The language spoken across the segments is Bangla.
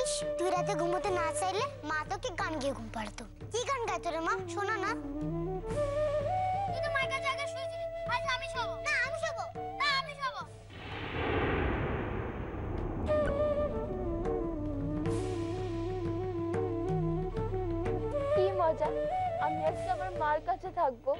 জানিস তুই রাতে ঘুমোতে না চাইলে মা তোকে গান গিয়ে ঘুম পাড়তো। কি গান গাইতো রে মা? শোনা না। তুই তো মায়ের কাছে আগে শুয়েছিলি। আজ আমি শোবো। না আমি শোবো। না আমি শোবো। কি মজা, আমি আজকে আমার মার কাছে থাকবো।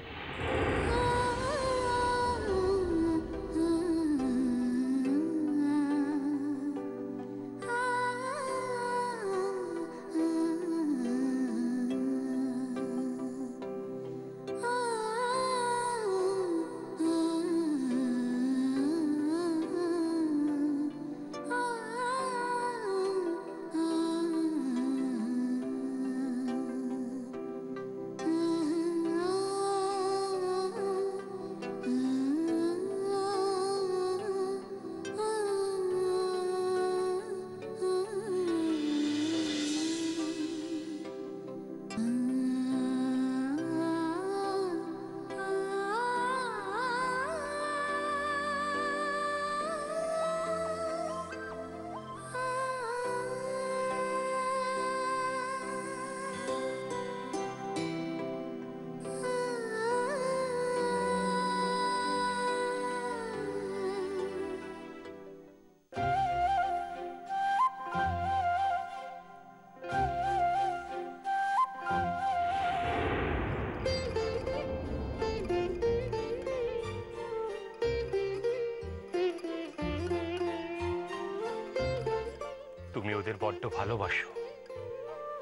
তুমি ওদের বড্ড ভালোবাসো,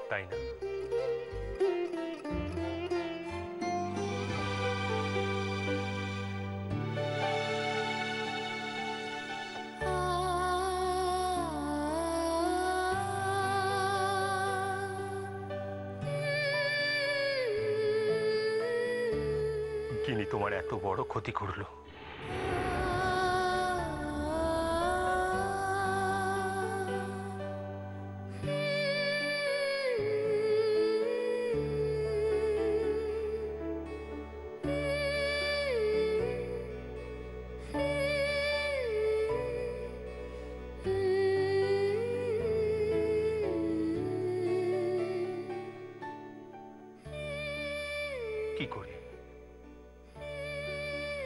তাই না? গিনি তোমার এত বড় ক্ষতি করলো,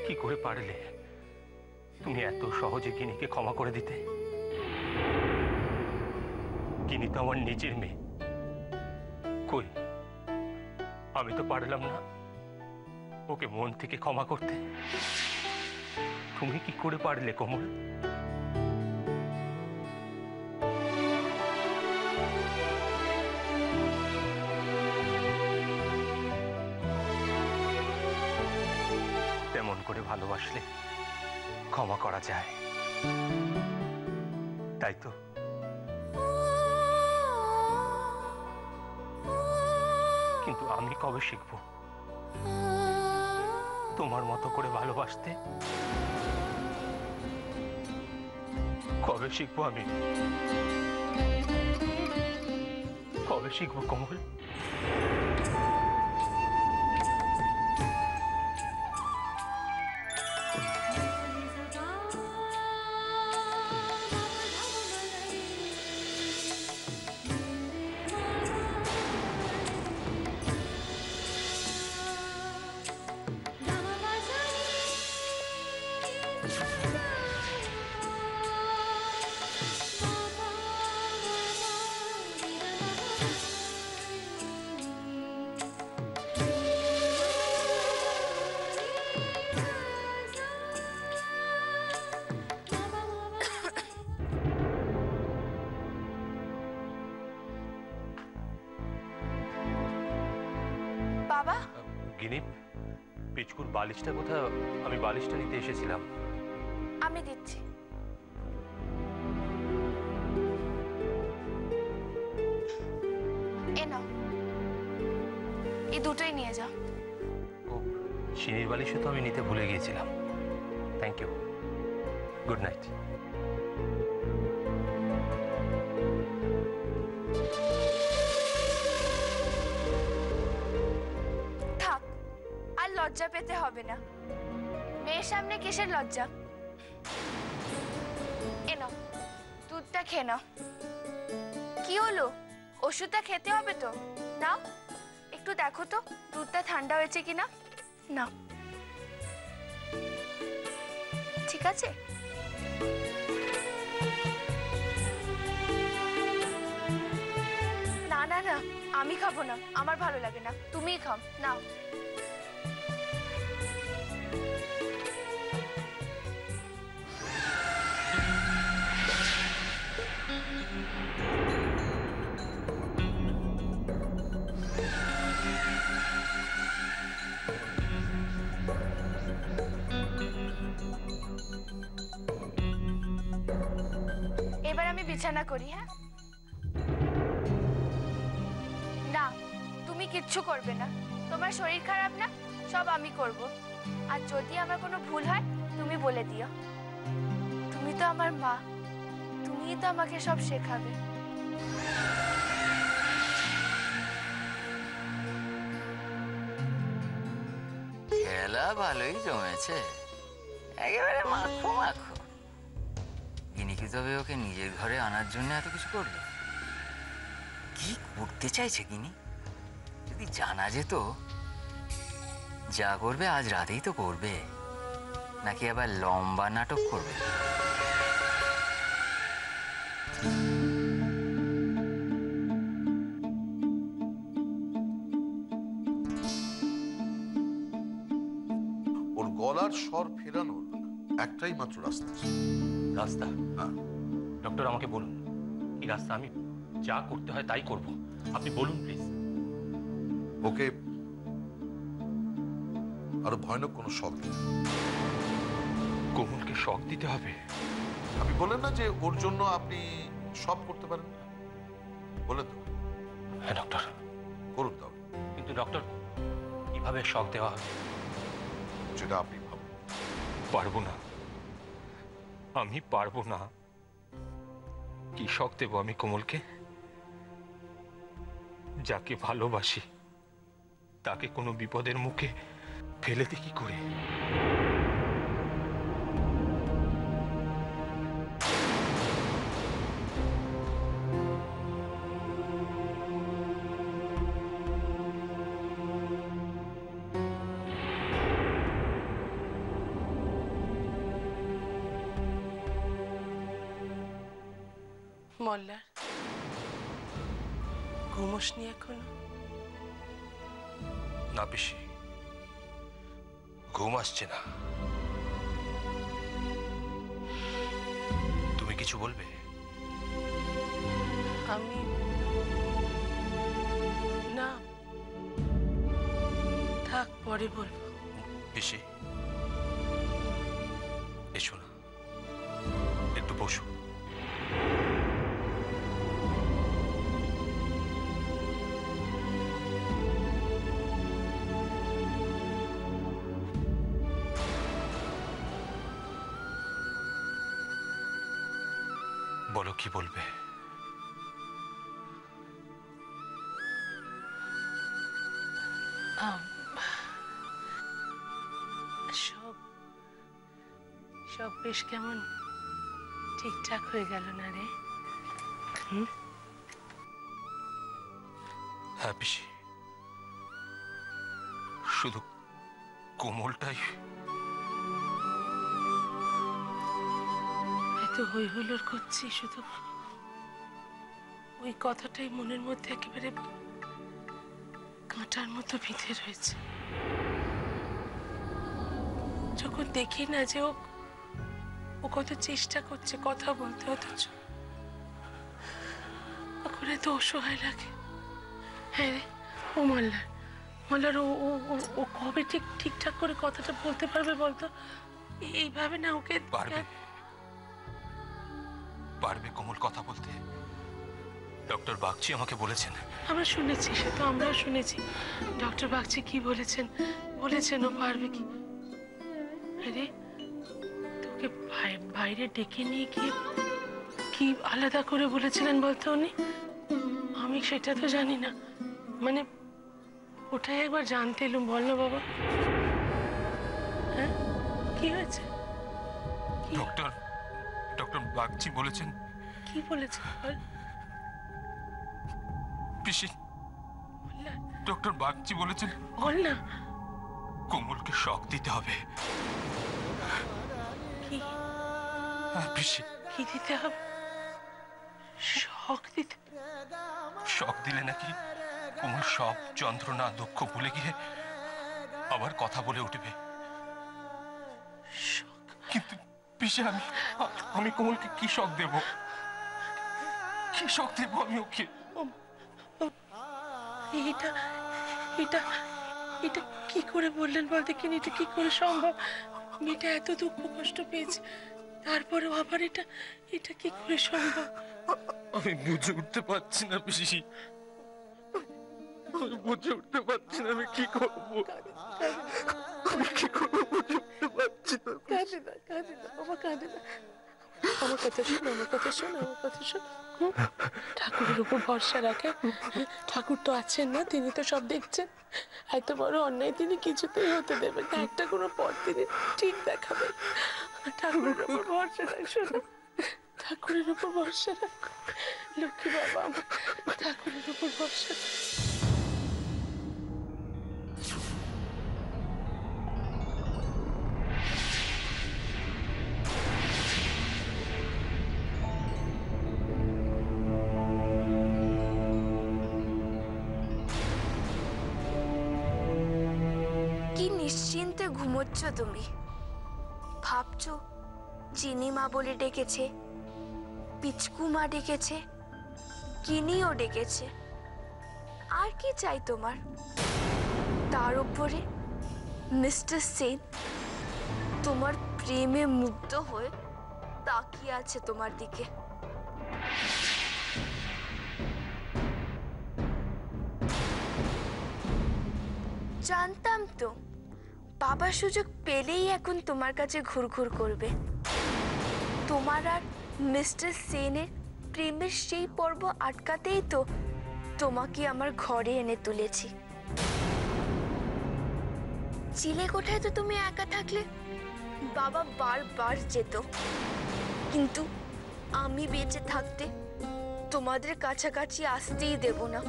কি করে পারলে তুমি এত সহজে গিনিকে ক্ষমা করে দিতে? গিনি তো আমার নিজের মেয়ে। কই, আমি তো পারলাম না ওকে মন থেকে ক্ষমা করতে। তুমি কি করে পারলে কোমল? তেমন করে ভালোবাসলে ক্ষমা করা যায়, তাই তো? কিন্তু আমি কবে শিখবো তোমার মতো করে ভালোবাসতে? কবে শিখবো আমি? কবে শিখবো কোমল? বাবা, গিনি, পিচকুর বালিশটা কোথায়? আমি বালিশটা নিতে এসেছিলাম। আমি দিচ্ছি। এ নাও, এই দুটোই নিয়ে যাও। ও, শিনির বালিশও তো আমি নিতে ভুলে গিয়েছিলাম। Thank you. Good night. লজ্জা পেতে হবে না। মেয়ের সামনে কিসের লজ্জা? এ নাও, দুধটা খেয়ে নাও। কি হলো? ওষুধটা খেতে হবে তো, নাও একটু দেখো তো দুধটা ঠান্ডা হয়েছে কিনা। নাও, ঠিক আছে? না না না, আমি খাবো না, আমার ভালো লাগে না, তুমিই খাও, নাও। এবার আমি বিছানা করি। হ্যাঁ, না তুমি কিচ্ছু করবে না, তোমার শরীর খারাপ না, সব আমি করব। আর যদি আমার কোনো ভুল হয় তুমি বলে দিও। তুমি তো আমার মা, তুমিই তো আমাকে সব শেখাবে। খেলা ভালোই জমেছে, একেবারে মাখো মাখো। গিনি কি তবে ওকে নিজের ঘরে আনার জন্য এত কিছু করলো? কি করতে চাইছে গিনি? যদি জানা যেত, যা করবে আজ রাতেই তো করবে, নাকি আবার লম্বা নাটক করবে? ওর গলার স্বর ফেরানোর একটাই মাত্র রাস্তা আছে। রাস্তা? হ্যাঁ। ডক্টর আমাকে বলুন কি রাস্তা, আমি যা করতে হয় তাই করব, আপনি বলুন প্লিজ। ওকে আরো ভয়ানক কোনো শখ দিন। কোমলকে শক দিতে হবে? আপনি বলেন না যে ওর জন্য আপনি সব করতে পারেন, বলে তো। হ্যাঁ ডক্টর, করুন তাহলে, কিন্তু ডক্টর কিভাবে শক দেওয়া হবে? যেটা আপনি ভাবুন। পারবো না, আমি পারবো না। কি শক দেবো আমি কোমলকে? যাকে ভালোবাসি তাকে কোনো বিপদের মুখে ফেলে দিই কি করে? মোল্লার ঘুমোসনি এখনো? না পিসি, ঘুম আসছে না। তুমি কিছু বলবে? আমি না, থাক পরে বলবো। পিসি এসো না, একটু বসো। বলো কি বলবে? সব সব বেশ কেমন ঠিকঠাক হয়ে গেল না রে? হ্যাঁ পিসি, শুধু কোমলটাই। এত হই হুল্লোড় করছি, শুধু ওই কথাটাই মনের মধ্যে একেবারে কাঁটার মতো বিঁধে রয়েছে। যখন দেখি না যে ও কত চেষ্টা করছে কথা বলতে, অথচ তখন এত অসহায় লাগে। হ্যাঁ রে, ও মোল্লার ও কবে ঠিকঠাক করে কথাটা বলতে পারবে বলতো? এইভাবে না ওকে পারবে, পারবে কোমল কথা বলতে। ডক্টর বাগচি আমাকে বলেছেন। আমরা শুনেছি, সে তো আমরাও শুনেছি। ডক্টর বাগচি কি বলেছেন ও পারবে কি? আরে তোকে বাইরে ডেকে নিয়ে গিয়ে কি আলাদা করে বলেছিলেন বলতো উনি? আমি সেটা তো জানি না, মানে ওটাই একবার জানতে এলুম। বল না বাবা, হ্যাঁ কি হয়েছে? ডক্টর বাগচি বলেছেন। কি বলেছেন বল? পিসি, ডক্টর বাগচি বলেছেন বল না। কোমলকে শক দিতে হবে। কি পিসি, কি দিতে হবে? শক দিতে? শক দিলে নাকি কোমল সব যন্ত্রণা দুঃখ ভুলে গিয়ে আবার কথা বলে উঠবে। কিন্তু পিসি, আমি কোমলকে কি শক দেব? কি শক দেব আমি ওকে? এটা এটা এটা কি করে বললেন বলতে কিনি? এটা কি করে সম্ভব? মেয়েটা এত দুঃখ কষ্ট পেয়েছে, তারপরেও আবার এটা এটা কি করে সম্ভব? আমি বুঝে উঠতে পারছি না পিসি, আমি বুঝে উঠতে পারছি না আমি কি করবো। আমি কি করবো বুঝে উঠতে পারছি না। কাঁদে না, কাঁদে না বাবা, কাঁদে না। আমার কথা শোন, আমার কথা শোন, আমার কথা শোন। ঠাকুরের উপর ভরসা রাখে। ঠাকুর তো আছেন না, তিনি তো সব দেখছেন। এত বড় অন্যায় তিনি কিছুতেই হতে দেবেন না। একটা কোনো পথ তিনি ঠিক দেখাবেন। ঠাকুরের উপর ভরসা রাখ, শোনো, ঠাকুরের উপর ভরসা রাখ লক্ষ্মী বাবা, আমার ঠাকুরের উপর ভরসা রাখ। কি নিশ্চিন্তে ঘুমোচ্ছ তুমি? ভাবছো চিনি মা বলে ডেকেছে, পিচকু মা ডেকেছে, কিনিও ডেকেছে। আর কি চাই তোমার? তার উপরে মিস্টার সেন তোমার প্রেমে মুগ্ধ হয়ে তাকিয়ে আছে তোমার দিকে। জানতাম তো বাবা সুযোগ পেলেই এখন তোমার কাছে ঘুরঘুর করবে। তোমার আর মিস্টার সেনের প্রেমের সেই পর্ব আটকাতেই তো তোমাকে আমার ঘরে এনে তুলেছি। চিলেকোঠায় তো তুমি একা থাকলে বাবা বারবার যেত, কিন্তু আমি বেঁচে থাকতে তোমাদের কাছাকাছি আসতেই দেব না,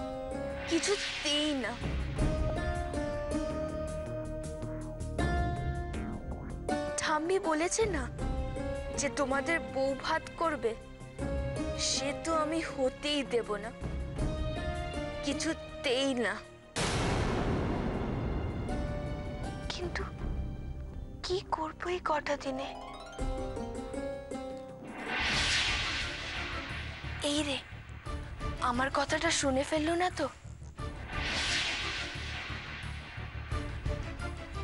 কিছুতেই না। ঠাম্মি বলেছে না যে তোমাদের বউ ভাত করবে, সে তো আমি হতেই দেব না, কিছুতেই না। কিন্তু কি করবো এই কটা দিনে? এই রে, আমার কথাটা শুনে ফেললো না তো?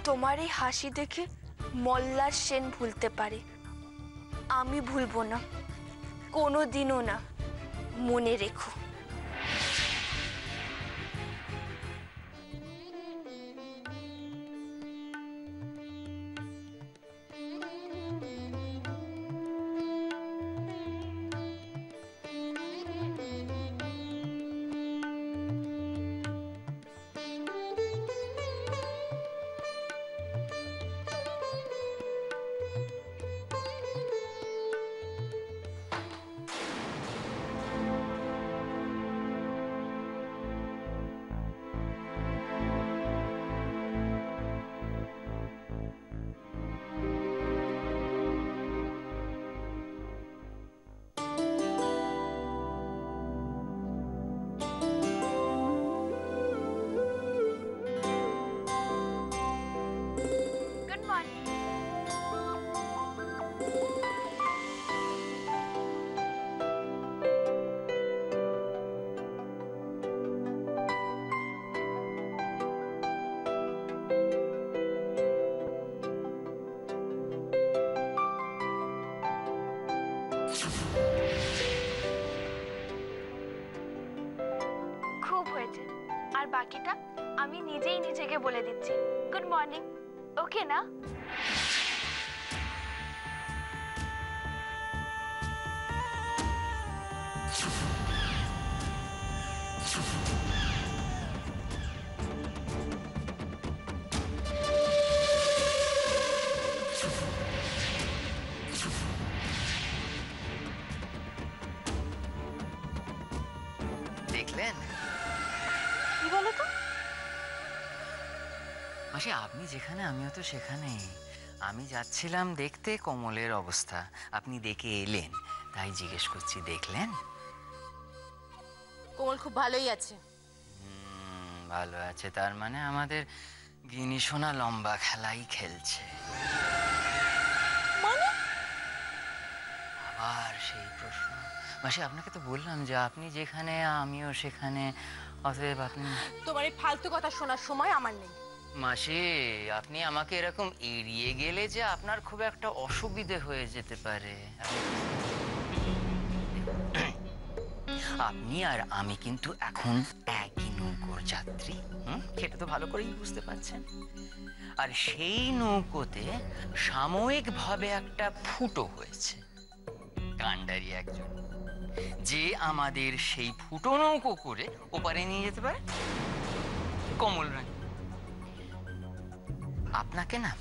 তোমার এই হাসি দেখে মল্লার সেন ভুলতে পারে, আমি ভুলবো না, কোনোদিনও না, মনে রেখো। খুব হয়েছে, আর বাকিটা আমি নিজেই নিজেকে বলে দিচ্ছি। গুড মর্নিং, ওকে না? দেখলেন বলো তো? মাসি আপনি যেখানে আমিও তো সেখানে। আমি যাচ্ছিলাম দেখতে কমলের অবস্থা, আপনি দেখে এলেন, তাই জিজ্ঞেস করছি দেখলেন? কোমল খুব ভালোই আছে। ভালো আছে তার মানে আমাদের গিনি সোনা লম্বা খেলাই খেলছে। মানে? আবার সেই প্রশ্ন। মাসি আপনাকে তো বললাম যে আপনি যেখানে আমিও সেখানে, অতএব আপনি। তোমার এই ফালতু কথা শোনার সময় আমার নেই। মাসি আপনি আমাকে এরকম এড়িয়ে গেলে যে আপনার খুব একটা অসুবিধে হয়ে যেতে পারে। আপনি আর আমি কিন্তু এখন একই নৌকোর যাত্রী, সেটা তো ভালো করেই বুঝতে পারছেন। আর সেই নৌকোতে সাময়িকভাবে একটা ফুটো হয়েছে, কাণ্ডারি একজন, যে আমাদের সেই ফুটো নৌকো করে ওপারে নিয়ে যেতে পারে। কমল রানী, আপনাকে না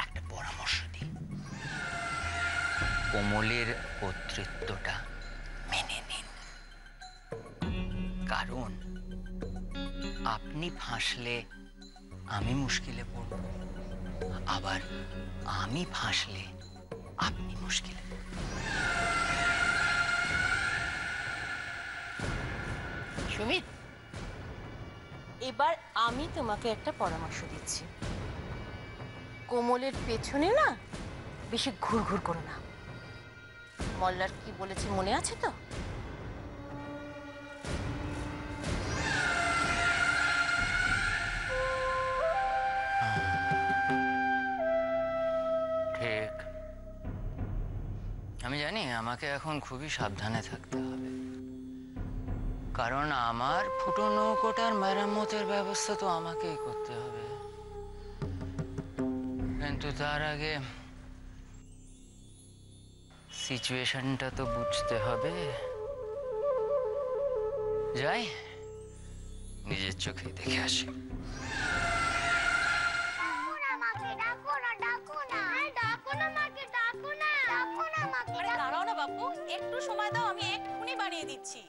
একটা পরামর্শ দিই, কমলের কর্তৃত্বটা মেনে নিন। কারণ আপনি ফাঁসলে আমি মুশকিলে পড়ব, আবার আমি ফাঁসলে আপনি মুশকিলে পড়বেন। সুমিত, এবার আমি তোমাকে একটা পরামর্শ দিচ্ছি। কোমলের পেছনে না বেশি ঘুরঘুর করো না। মল্লার কি বলেছে মনে আছে তো? ঠিক, আমি জানি আমাকে এখন খুবই সাবধানে থাকতে হবে, কারণ আমার ফুটো নৌকোটার মেরামতের ব্যবস্থা তো আমাকেই করতে হবে। কিন্তু তার আগে সিচুয়েশনটা তো বুঝতে হবে। যাই, নিজের চোখে দেখে আসি। দাঁড়াও না বাপু, একটু সময় দাও, আমি এক্ষুনি বানিয়ে দিচ্ছি।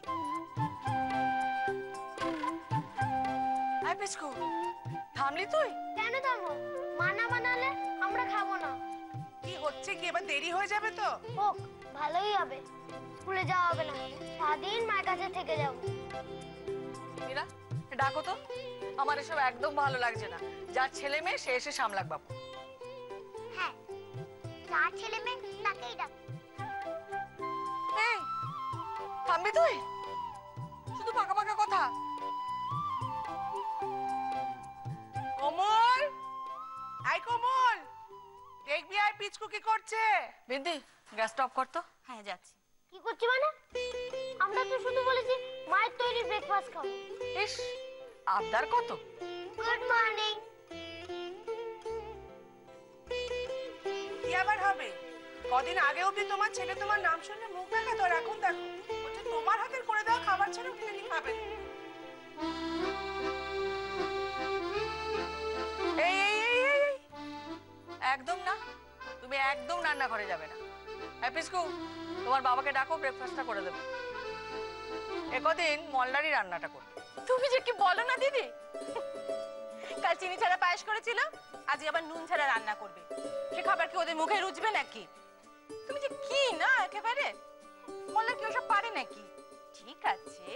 থামলি তুই? কেন থামবো? মা না বানালে আমরা খাবো না। কি হচ্ছে কি, এবার দেরি হয়ে যাবে তো? হোক, ভালোই হবে। স্কুলে যাওয়া হবে না, সারাদিন মায়ের কাছে থেকে যাবো। মীরা, ডাকো তো, আমার এসব একদম ভালো লাগছে না। যার ছেলে মেয়ে সে এসে সামলাক বাপু। হ্যাঁ, যার ছেলে মেয়ে তাকেই ডাক। এই, থামবি তুই? শুধু পাকা পাকা কথা। কোমল, আই কোমল, দেখবি আই পিচকু কি করছে? বিন্দি, গ্যাস অফ কর তো। হ্যাঁ যাচ্ছি। কি করছি মানে? আমরা তো শুধু বলেছি মায়ের তৈরি ব্রেকফাস্ট খাবো। ইস, আবদার কত। Good morning. কি আবার হবে? কদিন আগে অবধি তোমার ছেলে তোমার নাম শুনলে মুখ দেখাতো, আর এখন দেখো বলছে তোমার হাতের করে দেওয়া খাবার ছাড়া উনি খাবেন। এই এই এই এই, একদম না, তুমি একদম রান্নাঘরে যাবে না। পিসকু, তোমার বাবাকে ডাকো, ব্রেকফাস্টটা করে দেবে। একদিন মল্লারই রান্নাটা করবে। তুমি যে কি বলো না দিদি, কাল চিনি ছাড়া পায়েস করেছিল, আজ আবার নুন ছাড়া রান্না করবে। সে খাবার কি ওদের মুখে রুচবে নাকি? তুমি যে কি না একেবারে, মল্লা কি ওসব পারে নাকি? ঠিক আছে,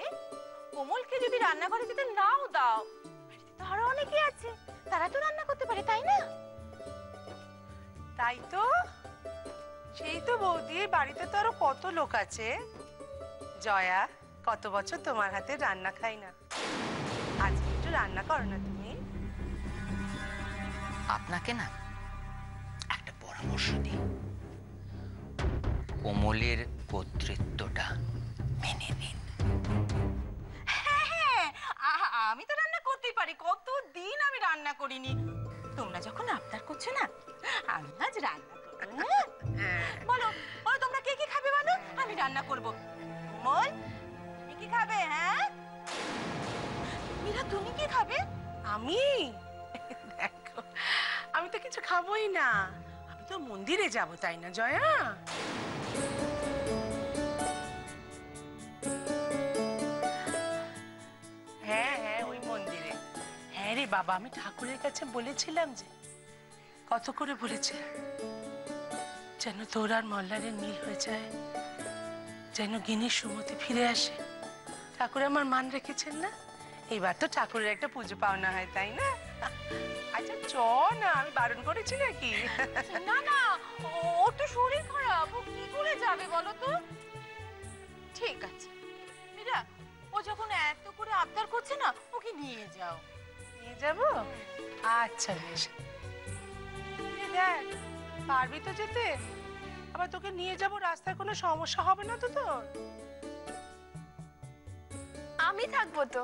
কোমলকে যদি রান্নাঘরে যেতে নাও দাও, বাড়িতে তো আরো অনেকে আছে, তারা তো রান্না করতে পারে, তাই না? তাই তো, সেই তো বৌদি, বাড়িতে তো আরো কত লোক আছে। জয়া, কত বছর তোমার হাতে রান্না খাই না, আজকে একটু রান্না করো না তুমি। আপনাকে না একটা পরামর্শ দিই, কোমলের কর্তৃত্বটা মেনে নিন। হ্যাঁ, আমি তো রান্না করতেই পারি, কতদিন আমি রান্না করিনি। তোমরা যখন আবদার করছো না, আমি আজ রান্না করবো। বলো বলো, তোমরা কে কি খাবে বলো, আমি রান্না করবো। কোমল, তুমি কি খাবে? হ্যাঁ মীরা, তুমি কি খাবে? আমি দেখো, আমি তো কিছু খাবোই না, আমি তো মন্দিরে যাব, তাই না জয়া? হ্যাঁ হ্যাঁ, ওই রে বাবা, আমি ঠাকুরের কাছে বলেছিলাম যে, কত করে বলেছিলাম যেন তোর আর মল্লারের মিল হয়ে যায়, যেন গিনির সুমতি ফিরে আসে। ঠাকুর আমার মান রেখেছেন না? এইবার তো ঠাকুরের একটা পুজো পাওনা হয়, তাই না? আচ্ছা চ না, আমি বারণ করেছি নাকি? না না, ওর তো শরীর খারাপ, ও কি করে যাবে বলো তো? ঠিক আছে মীরা, ও যখন এত করে আবদার করছে না, ওকে নিয়ে যাও। নিয়ে যাব? আচ্ছা বেশ। এই দেখ, পারবি তো যেতে? আবার তোকে নিয়ে যাব, রাস্তায় কোনো সমস্যা হবে না তো তোর? আমি থাকবো তো।